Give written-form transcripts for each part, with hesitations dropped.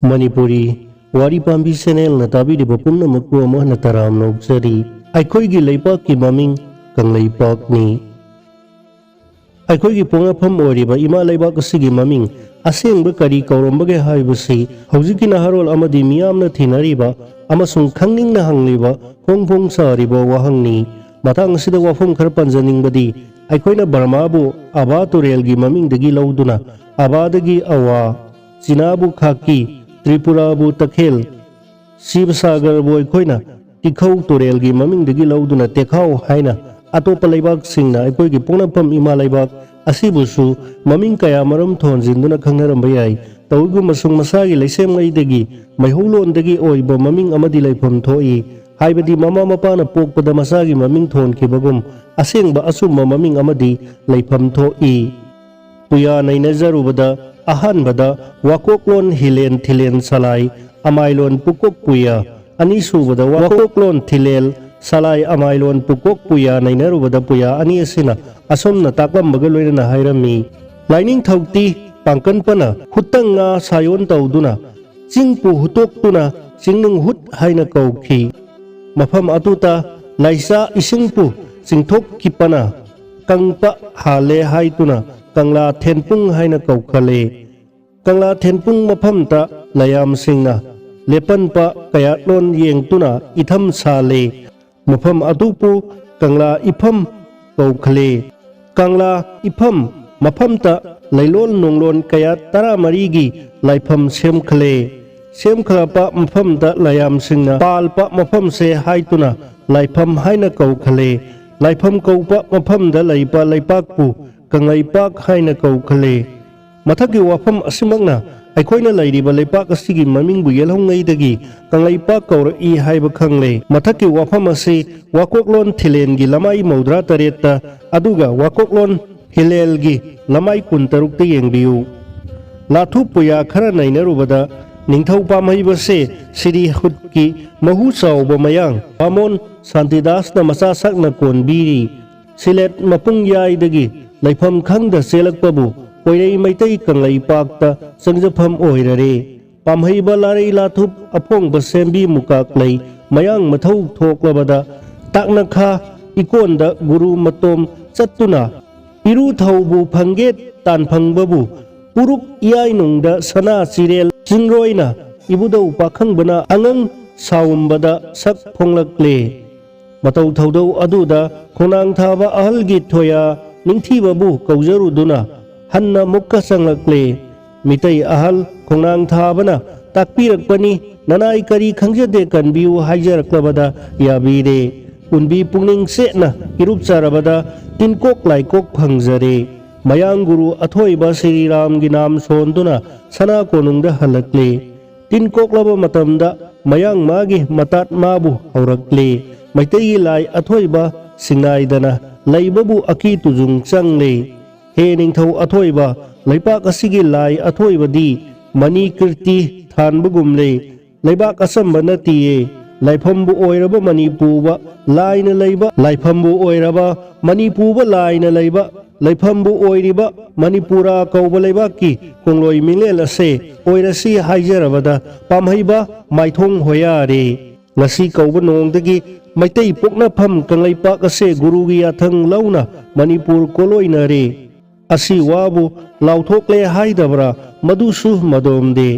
Manipuri Wari Pambi Channel na tabi di bapun na mapu amah na taram na ugsari ay koy gi laypak ki maming kang laypak ni ay koy gi pungapam ori ba ima laypak sige maming asing ba kari kauram bagay hay basi hauji ki naharol amadi miyam na thinari ba amasung khangning na hangli ba pong sa riba wahang ni matang sida wafum khar panjaning badi ay koy na Burma bu aba turel gi maming dagi lawduna aba dagi awa sinabu khaki Tripura bu takhel Sibsagar bu koina tikhau turel gi maming dagi lawduna tekhau haina atopa laibak singna aikoi gi pungnapam ima laibak asibusu maming kaya maram thon jinduna khangnaram bayai tawgu masung masagi laisem ngai dagi maihulon dagi oiba maming amadi laifam thoi haibadi mama mapa na pokpada masagi maming thon kibagum asengba asumma maming amadi laifam thoi puya naina zarubada ahan bada wakoklon hilen thilen salai amailon pukok puya anisu bada wakoklon thilel salai amailon pukok puya nainaru bada puya ani asina asomna takam bagaloina na hairami lining thauti pangkan pana hutang nga sayon tauduna chingpu hutok tuna chingnung hut haina kauki mafam atuta laisa isingpu singthok kipana kangpa hale haituna Kangla Thenpung haina kaukale Kangla Thenpung maphamta layam singna lepan pa kayatlon yeng tuna itham sale mafam atupu Kangla Ipham kaukale Kangla Ipham maphamta lailon nonglon kayat tara marigi laifam semkhale semkhala pa maphamta layam singna palpa mafam se haituna laifam haina kaukale laifam kaupa maphamda laipa laipakpu Kanglaypak haina kaukhale mathaki wafam asimangna aikoina lairiba laypak asigi maming bu yelhong ngai dagi kanglaypak kaur I haiba khangle mathaki wafam ase wakoklon thilen gi lamai maudra taretta aduga wakoklon hilel gi lamai kuntaruk te yengbiu lathu puya khara nainarubada ningthau pamhaiba se siri hutki mahu sauba mayang pamon santidas na masa sakna konbiri silet mapung yai dagi Laifam khangda selakpabu poirei maitai kanglaypakta sangjafam oirare pamhaiba larai lathup apong basembi mukak lei mayang mathau thoklabada takna kha ikonda guru matom chattuna iru thaubu phangget tan phangbabu puruk iyai nungda sana sirel jingroina ibudau pakhangbana angang saumbada sak phonglakle matau thaudau aduda khonang thaba ahalgi thoya Ningthi babu kauzaruduna hanna mukka sanglakle mitai ahal khongnang thabana takpirakpani nanai kari khangjade kanbiu haijaraklabada yabire unbi pungning sena irupcharabada tinkok laikok phangjare mayang guru athoiba Sri Ram gi nam sonduna sana konungda halakle tinkok laba matamda mayang magi matat mabu haurakle maitai lai athoiba singaidana Laibabu aki tujung changle he ningthau athoiba laipak asigi lai athoiba di mani kirti thanbugumle laibak asamba natiye laifambu oiraba manipuba laina leiba laifambu oiraba manipuba laina leiba laifambu oiriba manipura kauba leibaki kongloi milel ase oirasi haijarabada pamhaiba maithong hoyare ngasi kauba nongdagi Maitai pokna pham kanglaypak ase guru gi athang launa Manipur koloina re asi wabu lauthokle haidabra madusu madomde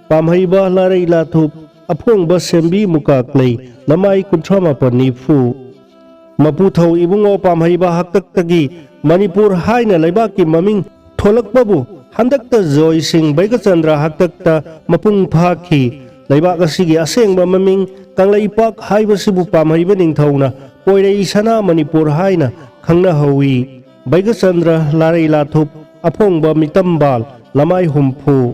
pamhaiba larai lathup aphong ba sembi mukaklei lamai kunthama panifu maputhau ibungo pamhaiba haktaktagi Manipur haina laibaki maming tholakbabu handakta Joy Singh Baigachandra haktakta mapung phakhi laibak asigi asengba maming Kanglaypak haiba sibu pamhaiba ningthauna poirei sana Manipur haina khangna hawi Baigachandra larai lathup aphongba mitambal lamai humpu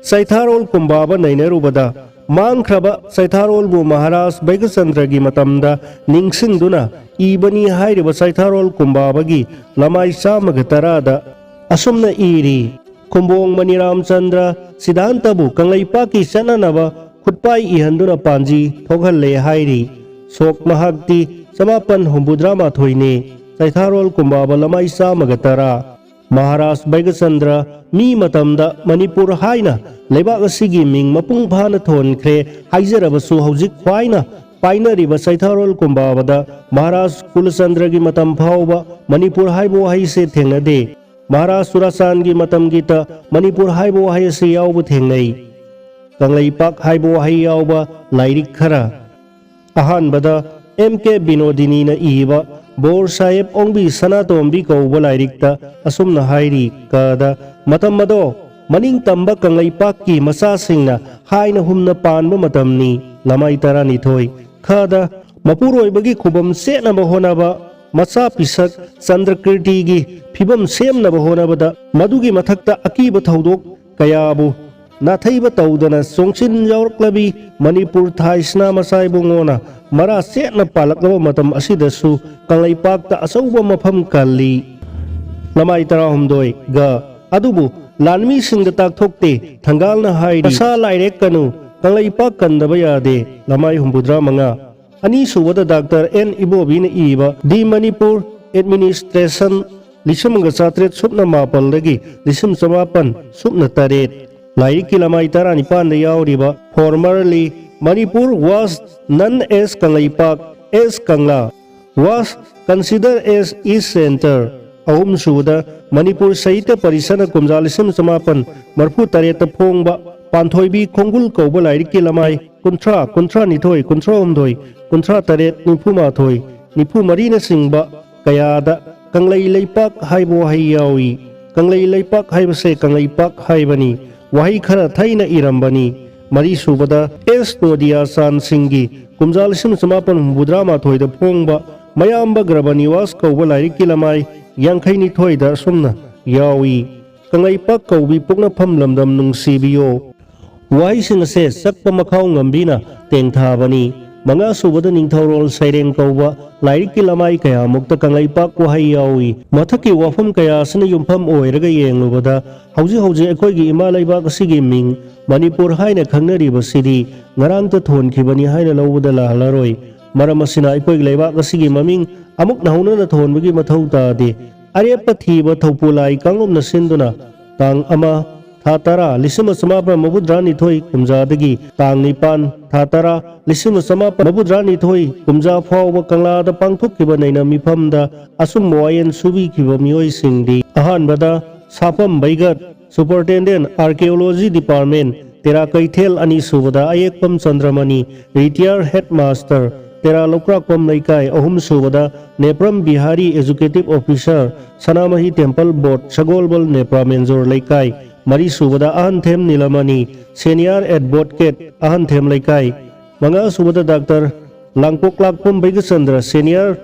Saitharol kumbaba nainarubada mangkhraba Saitharol bu Maharaj Baigachandra gi matamda ningsingduna ibani hairiba Saitharol kumbaba gi lamai samaga tarada asumna iri Kumbong Maniram Chandra Siddhantabu Kanglaypaki sananaba Khutpai ihanduna panji thokhalle hairi sok mahakti samapan humbudrama thoine Saitharol kumbaba lamai samagatara महाराज बैगचंद्र मी मतमदा मणिपुर हाइना लेबाक असिगी Ming मपुंग फाना थोनख्रे हाइजरबसु हौजिक ख्वाइना पाइनरिबा सैथारोल कुंबाबदा महाराज कुलचंद्र की मतम फाउबा मणिपुर हाइबो हाइसे थेंगदे महाराज सुरासान की मतम Gita Manipur हाइबो हाइसे यावबो थेंगई कंगलैपाक हाइबो high यावबा lyric खरा अहानबदा MK Binodini न इबा bore साहेब ओंबी सनातोंबी कौबा लाइरिकता असुमना हाइरी कादा मतम मदो मनिंग तंबा कंगलैपाक की मसासिंगना हाइना हुमना पानबा मतमनी लमाई तरानिथोय खादा मपुरोइबगी खुबम सेनबा होनाबा मचा पिसक चंद्रकीर्ति की फिबम सेमनब होनबदा मदुगी मथक्ता अकीब थौदोक कयाबु नाथैब तौदना सोंचिन यावरक्लबी मणिपुर थाइसना मसाइबुंगोना मरा सेना पालकलब मतम असिदसु कंगलैपाकता असौबा मफम कल्ली लमाई तराहुमदोय गा अदुबु लानमी सिंगदा ताकथोकते थंगालना हाइरी असा लाइरेक कनु कंगलैपाक कंदबा यादे लमाई हुमबुद्रा मंगा अनि सुबदा डॉक्टर N इबोबी ने इबा दी मणिपुर एडमिनिस्ट्रेशन लिसमंगा सात्रेत सुपना मापल लगी लिसम समापन सुपना तरेत लाइक की लमाई तरा निपान यावरिबा formerly Manipur was known as Kangleipak as Kangla was consider as east centre अहुम सुबदा मणिपुर साहित्य परिषद कुमजा लिसम समापन मरफु तरेत फोंबा पांथोइबी खोंगुल कौबा लाइक की लमाई कुंथ्रा निथोय कुंथ्रा हुमदोय कुंथ्रा तरेत निफु माथोय निफु मरीना सिंबा कयादा कंगलै लैपाक हाइबो हाइ यावी कंगलै लैपाक हाइबसे कंगलैपाक हाइबनी वही खरा थैना इरंबनी मरी सुबदा एस नोदिया सान सिंगी कुमजाल सिम समापन बुद्रा माथोय द फोंबा मयाम्बा ग्रब निवास कौबा लाइक की लमाई यांखै निथोय द सुमना यावी कंगलैपाक कौबी पुकना फम लमदम नुंगसिबियो वही सिंग से सकप मखाउ ngambina tengthabani manga subada ningthorol saireng kौबा लाइक की लमाई कया मुक्त कंगलैपाक वहाई यावी मथकी वफम कया सने युमफम ओइरगा येंगलुबदा हौजी हौजी अखोइगी इमा लैबाक असिगी मिंग मणिपुर हाइना खंगनरिबसिदी ngarang ta thonkhibani haina lawuda lahalaroi maram asina अखोइगी लैबाक असिगी ममिंग अमुक नहुना न थोनबगी मथौ तादे अरेप थीबा थौपुलाई कांगुमना सिंदुना तांग अमा थातरा लिसिम समापन मबुद्रानी थोई कुमजादगी तांग निपान थातरा लिसिम समापन मबुद्रानी थोई कुमजा फावबा कंगलादा पांथोक्खिबा नैना मिफमदा असुम मोयन सुबीखिबा मियोय सिंगदी अहानबदा साफम बैगत सुपरिटेंडेंट आर्कियोलॉजी डिपार्टमेंट तेरा कैथेल अनि सुबदा अयेकपम चंद्रमणि रिटायर हेडमास्टर तेरा लोक्राकपम लैकाय अहुम सुबदा Nepram Bihari educative officer Sanamahi temple board सगोलबल नेप्रा मेंजोर लैकाय मरी सुबदा Ahanthem Nilamani senior advocate अहन थेम लैकाय मंगा सुबदा doctor Longpoklakpam Baigachandra senior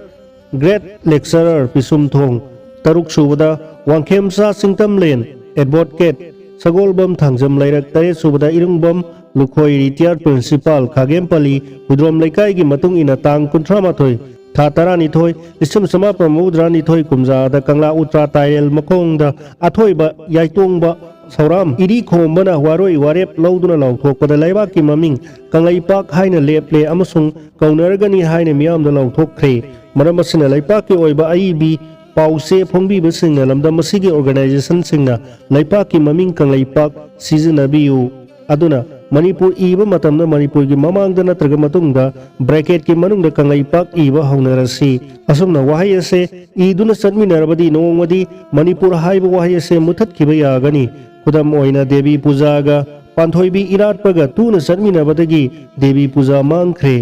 grade lecturer Pishumthong तरुक सुबदा वांखेमसा सिंगतमलेन एडवोकेट सगोलबम थांजम लैरक तरेत सुबदा इरुंगबम लुखोई रिटायर प्रिंसिपल खागेमपली हुद्रोम लैकाय की मतुंग इना तांग 38 था तरानिथोय लिसम समापन मौद्रानिथोय कुमजादा कंगला उत्रा ताइल मखोंगदा अथोइबा याइतोंगबा सौराम इरी खोमबना वारोई वारेप लौदुना लौथोकपदा लैबाकी ममिंग कंगलैपाक हाइना लेपले अमसुंग कौनरगनी हाइना मियामदा लौथोकख्रे मरम असिना लैपाकी ओइबा आईबी पाउसे फोंबीबसिंगना लमदम मसिगी ऑर्गेनाइजेशन सिंगना लैपाकी ममिंग कंगलैपाक सिजनबियु अदुना मणिपुर इबा मतमदा मणिपुर की ममांगदा नत्रगा मतुंगदा ब्रैकेट की मनुंगदा कंगलैपाक इबा हौनरसी असुमना वहाई असे इदुना चटमिनरबदी नोंगमदी मणिपुर हाइबा वहाई असे मुथतखिबा यागनी खुदम ओइना देवी पूजागा पांथोइबी इराटपगा तुना चटमिनबदगी देवी पूजा मांगख्रे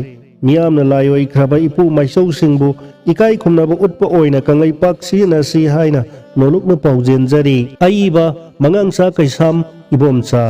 मियामना लायोइख्रबा इपु माइसौसिंगबु इकाई खुमनबा उत्पा ओइना कंगलैपाक सिनसी हाइना नोलुकना पाउजेनजरी अइबा मंगांसा कैसाम इबोमसा।